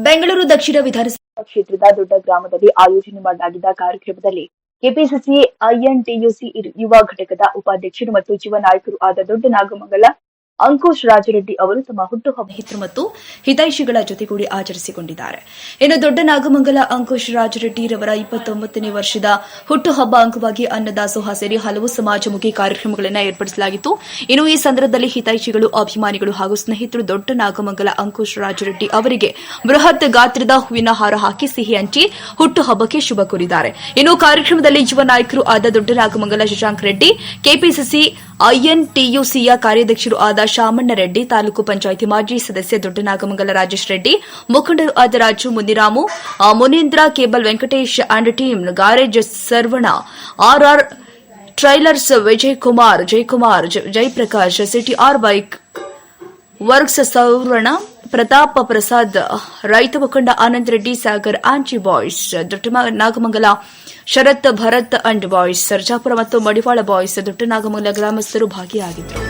ಬೆಂಗಳೂರು ದಕ್ಷಿಣ ವಿಧಾನಸಭಾ ಕ್ಷೇತ್ರದ ದೊಡ್ಡ ಗ್ರಾಮದಲ್ಲಿ ಆಯೋಜನೆ ಮಾಡಲಾಗಿದ್ದ ಕಾರ್ಯಕ್ರಮದಲ್ಲಿ ಕೆಪಿಸಿಸಿ ಐಎನ್ಟಿಯುಸಿ ಯುವ ಘಟಕದ ಉಪಾಧ್ಯಕ್ಷರು ಮತ್ತು ಯುವ ನಾಯಕರು ಆದ ದೊಡ್ಡ ನಾಗಮಂಗಲ ಅಂಕುಶ್ ರಾಜರೆಡ್ಡಿ ಅವರು ತಮ್ಮ ಹುಟ್ಟುಹಬ್ಬ ಹಿತರು ಮತ್ತು ಹಿತೈಷಿಗಳ ಜೊತೆಗೂಡಿ ಆಚರಿಸಿಕೊಂಡಿದ್ದಾರೆ. ಇನ್ನು ದೊಡ್ಡ ನಾಗಮಂಗಲ ಅಂಕುಶ್ ರಾಜರೆಡ್ಡಿರವರ 29ನೇ ವರ್ಷದ ಹುಟ್ಟುಹಬ್ಬ ಅಂಗವಾಗಿ ಅನ್ನದಾಸೋಹ ಸೇರಿ ಹಲವು ಸಮಾಜಮುಖಿ ಕಾರ್ಯಕ್ರಮಗಳನ್ನು ಏರ್ಪಡಿಸಲಾಗಿತ್ತು. ಇನ್ನು ಈ ಸಂದರ್ಭದಲ್ಲಿ ಹಿತೈಷಿಗಳು, ಅಭಿಮಾನಿಗಳು ಹಾಗೂ ಸ್ನೇಹಿತರು ದೊಡ್ಡ ನಾಗಮಂಗಲ ಅಂಕುಶ್ ರಾಜರೆಡ್ಡಿ ಅವರಿಗೆ ಬೃಹತ್ ಗಾತ್ರದ ಹೂವಿನ ಹಾರ ಹಾಕಿ ಸಿಹಿ ಹಂಚಿ ಹುಟ್ಟುಹಬ್ಬಕ್ಕೆ ಶುಭ ಕೋರಿದ್ದಾರೆ. ಇನ್ನು ಕಾರ್ಯಕ್ರಮದಲ್ಲಿ ಯುವ ನಾಯಕರು ಆದ ದೊಡ್ಡ ನಾಗಮಂಗಲ ಶಶಾಂಕ್ ರೆಡ್ಡಿ, ಕೆಪಿಸಿಸಿ ಐಎನ್ಟಿಯುಸಿಯ ಕಾರ್ಯಾಧ್ಯಕ್ಷರು ಆದ ಶಾಮಣ್ಣ ರೆಡ್ಡಿ, ತಾಲೂಕು ಪಂಚಾಯಿತಿ ಮಾಜಿ ಸದಸ್ಯ ದೊಡ್ಡ ನಾಗಮಂಗಲ ರಾಜೇಶ್ ರೆಡ್ಡಿ, ಮುಖಂಡರು ಆದ Raju Muniramu, Munindra, cable Venkatesh and team, garage Sarvana, RR trailers, Vijayakumar, Jayakumar, Jayaprakash, CTR bike works, Saurana, Pratap Prasad, ರೈತ ಮುಖಂಡ Anand Reddy, Sagar Anchi boys, Dodda Nagamangala Sharath, Bharath and boys, Sarjapura ಮತ್ತು ಮಡಿವಾಳ ಬಾಯ್ಸ್, ದೊಡ್ಡ ನಾಗಮಂಗಲ ಗ್ರಾಮಸ್ಥರು ಭಾಗಿಯಾಗಿದ್ದರು.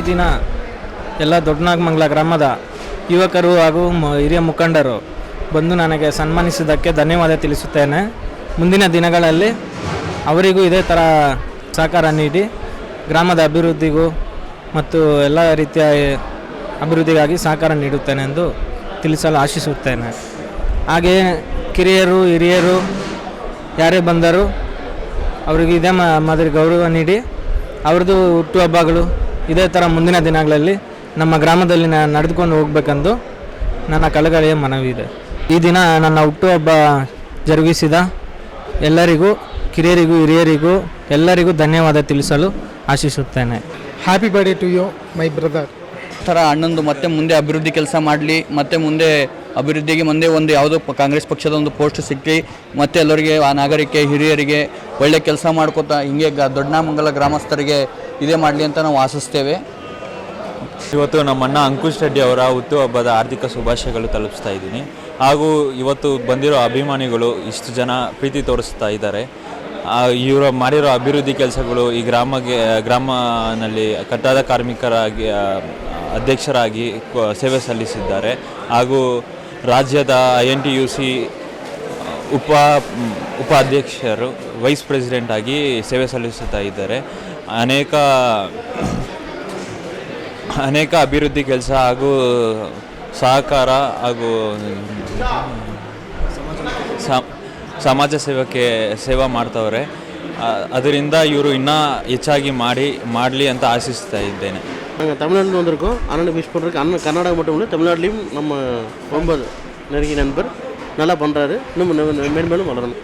ದಿನ ಎಲ್ಲ ದೊಡ್ಡನಾಗಮಂಗಲ ಗ್ರಾಮದ ಯುವಕರು ಹಾಗೂ ಹಿರಿಯ ಮುಖಂಡರು ಬಂದು ನನಗೆ ಸನ್ಮಾನಿಸಿದ್ದಕ್ಕೆ ಧನ್ಯವಾದ ತಿಳಿಸುತ್ತೇನೆ. ಮುಂದಿನ ದಿನಗಳಲ್ಲಿ ಅವರಿಗೂ ಇದೇ ಥರ ಸಹಕಾರ ನೀಡಿ ಗ್ರಾಮದ ಅಭಿವೃದ್ಧಿಗೂ ಮತ್ತು ಎಲ್ಲ ರೀತಿಯ ಅಭಿವೃದ್ಧಿಗಾಗಿ ಸಹಕಾರ ನೀಡುತ್ತೇನೆ ಎಂದು ತಿಳಿಸಲು ಆಶಿಸುತ್ತೇನೆ. ಹಾಗೆಯೇ ಕಿರಿಯರು ಹಿರಿಯರು ಯಾರೇ ಬಂದರೂ ಅವರಿಗೆ ಇದೇ ಮಾದರಿ ಗೌರವ ನೀಡಿ ಅವ್ರದ್ದು ಹುಟ್ಟುಹಬ್ಬಗಳು ಇದೇ ಥರ ಮುಂದಿನ ದಿನಗಳಲ್ಲಿ ನಮ್ಮ ಗ್ರಾಮದಲ್ಲಿ ನಡೆದುಕೊಂಡು ಹೋಗಬೇಕೆಂದು ನನ್ನ ಕಳಕಳಿಯ ಮನವಿ ಇದೆ. ಈ ದಿನ ನನ್ನ ಹುಟ್ಟುಹಬ್ಬ ಜರುಗಿಸಿದ ಎಲ್ಲರಿಗೂ ಕಿರಿಯರಿಗೂ ಹಿರಿಯರಿಗೂ ಎಲ್ಲರಿಗೂ ಧನ್ಯವಾದ ತಿಳಿಸಲು ಆಶಿಸುತ್ತೇನೆ. Happy birthday to you my brother. ಥರ ಅಣ್ಣಂದು ಮತ್ತೆ ಮುಂದೆ ಅಭಿವೃದ್ಧಿ ಕೆಲಸ ಮಾಡಲಿ, ಮತ್ತೆ ಮುಂದೆ ಅಭಿವೃದ್ಧಿಗೆ ಮುಂದೆ ಒಂದು ಯಾವುದೋ ಕಾಂಗ್ರೆಸ್ ಪಕ್ಷದ ಒಂದು ಪೋಸ್ಟ್ ಸಿಕ್ಕಿ ಮತ್ತೆ ಎಲ್ಲರಿಗೆ ಆ ನಾಗರಿಕೆ ಹಿರಿಯರಿಗೆ ಒಳ್ಳೆ ಕೆಲಸ ಮಾಡ್ಕೋತಾ ಹಿಂಗೆ ದೊಡ್ಡನಾಗಮಂಗಲ ಗ್ರಾಮಸ್ಥರಿಗೆ ಇದೇ ಮಾಡಲಿ ಅಂತ ನಾವು ಆಶಿಸ್ತೇವೆ. ಇವತ್ತು ನಮ್ಮ ಅಣ್ಣ ಅಂಕುಶ್ ರೆಡ್ಡಿ ಅವರ ಹುಟ್ಟುಹಬ್ಬದ ಆರ್ಥಿಕ ಶುಭಾಶಯಗಳು ತಲುಪಿಸ್ತಾ ಇದ್ದೀನಿ. ಹಾಗೂ ಇವತ್ತು ಬಂದಿರೋ ಅಭಿಮಾನಿಗಳು ಇಷ್ಟು ಜನ ಪ್ರೀತಿ ತೋರಿಸ್ತಾ ಇದ್ದಾರೆ. ಇವರು ಮಾಡಿರೋ ಅಭಿವೃದ್ಧಿ ಕೆಲಸಗಳು ಈ ಗ್ರಾಮನಲ್ಲಿ ಕಟ್ಟಡ ಕಾರ್ಮಿಕರಾಗಿ ಅಧ್ಯಕ್ಷರಾಗಿ ಸೇವೆ ಸಲ್ಲಿಸಿದ್ದಾರೆ. ಹಾಗೂ ರಾಜ್ಯದ INTUC ಉಪಾಧ್ಯಕ್ಷರು ವೈಸ್ ಪ್ರೆಸಿಡೆಂಟ್ ಆಗಿ ಸೇವೆ ಸಲ್ಲಿಸುತ್ತಾ ಇದ್ದಾರೆ. ಅನೇಕ ಅಭಿವೃದ್ಧಿ ಕೆಲಸ ಹಾಗೂ ಸಹಕಾರ ಹಾಗೂ ಸಮಾಜ ಸೇವೆ ಮಾಡ್ತವ್ರೆ. ಅದರಿಂದ ಇವರು ಇನ್ನೂ ಹೆಚ್ಚಾಗಿ ಮಾಡಲಿ ಅಂತ ಆಶಿಸ್ತಾ ಇದ್ದೇನೆ. நாங்கள் தமிழ்நாட்டில் வந்திருக்கோம். அண்ணனை விஷ் பண்ணுறதுக்கு அண்ணன் கர்நாடகா மட்டும் இல்லை, தமிழ்நாட்டிலையும் நம்ம ரொம்ப நெருங்கிய நண்பர் நல்லா பண்ணுறாரு. இன்னும் மேன்மேலும் வளரணும்.